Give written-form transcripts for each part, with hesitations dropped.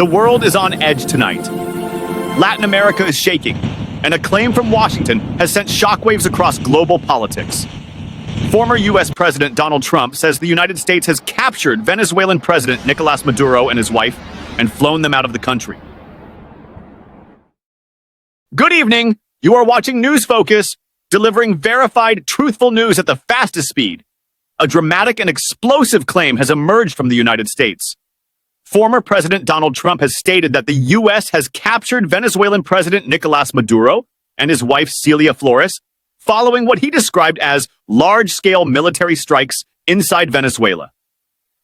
The world is on edge tonight. Latin America is shaking, and a claim from Washington has sent shockwaves across global politics. Former U.S. President Donald Trump says the United States has captured Venezuelan President Nicolás Maduro and his wife and flown them out of the country. Good evening. You are watching News Focus, delivering verified, truthful news at the fastest speed. A dramatic and explosive claim has emerged from the United States. Former President Donald Trump has stated that the U.S. has captured Venezuelan President Nicolás Maduro and his wife Celia Flores, following what he described as large-scale military strikes inside Venezuela.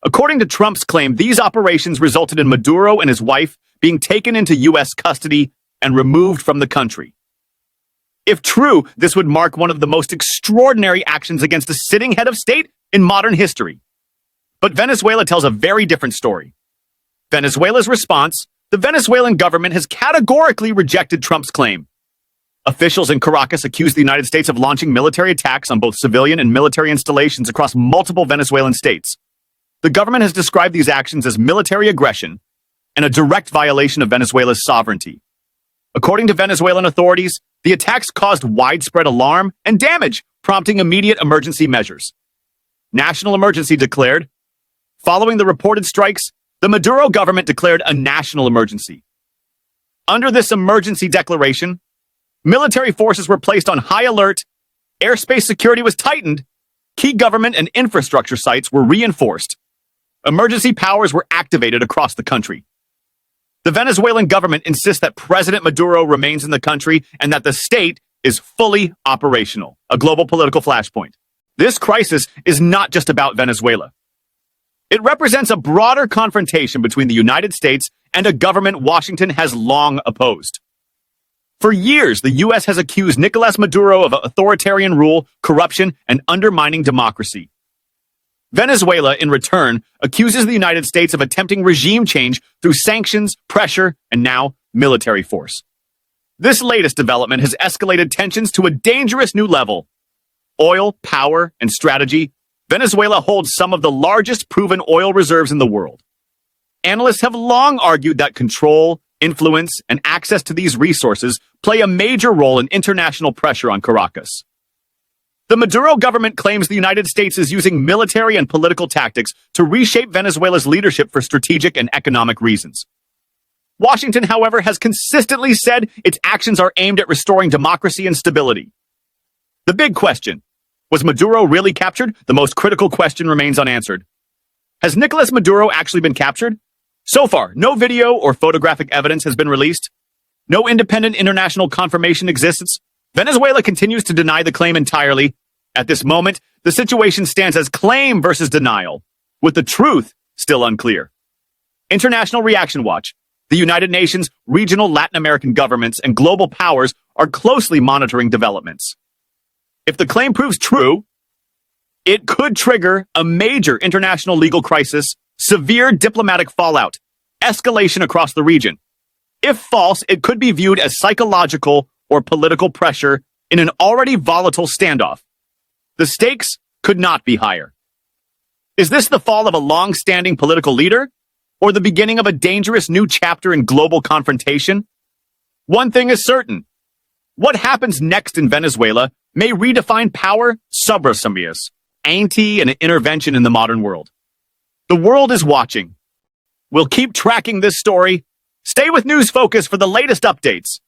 According to Trump's claim, these operations resulted in Maduro and his wife being taken into U.S. custody and removed from the country. If true, this would mark one of the most extraordinary actions against a sitting head of state in modern history. But Venezuela tells a very different story. Venezuela's response: the Venezuelan government has categorically rejected Trump's claim. Officials in Caracas accuse the United States of launching military attacks on both civilian and military installations across multiple Venezuelan states. The government has described these actions as military aggression and a direct violation of Venezuela's sovereignty. According to Venezuelan authorities, the attacks caused widespread alarm and damage, prompting immediate emergency measures. National emergency declared. Following the reported strikes, the Maduro government declared a national emergency. Under this emergency declaration, military forces were placed on high alert, airspace security was tightened, key government and infrastructure sites were reinforced. Emergency powers were activated across the country. The Venezuelan government insists that President Maduro remains in the country and that the state is fully operational, a global political flashpoint. This crisis is not just about Venezuela. It represents a broader confrontation between the United States and a government Washington has long opposed. For years, the U.S. has accused Nicolás Maduro of authoritarian rule, corruption, and undermining democracy. Venezuela, in return, accuses the United States of attempting regime change through sanctions, pressure, and now military force. This latest development has escalated tensions to a dangerous new level. Oil, power, and strategy. Venezuela holds some of the largest proven oil reserves in the world. Analysts have long argued that control, influence, and access to these resources play a major role in international pressure on Caracas. The Maduro government claims the United States is using military and political tactics to reshape Venezuela's leadership for strategic and economic reasons. Washington, however, has consistently said its actions are aimed at restoring democracy and stability. The big question: was Maduro really captured? The most critical question remains unanswered. Has Nicolás Maduro actually been captured? So far, no video or photographic evidence has been released. No independent international confirmation exists. Venezuela continues to deny the claim entirely. At this moment, the situation stands as claim versus denial, with the truth still unclear. International Reaction Watch, the United Nations, regional Latin American governments, and global powers are closely monitoring developments. If the claim proves true, it could trigger a major international legal crisis, severe diplomatic fallout, escalation across the region. If false, it could be viewed as psychological or political pressure in an already volatile standoff. The stakes could not be higher. Is this the fall of a long-standing political leader, or the beginning of a dangerous new chapter in global confrontation? One thing is certain: what happens next in Venezuela may redefine power, subversiveness, anti and intervention in the modern world. The world is watching. We'll keep tracking this story. Stay with News Focus for the latest updates.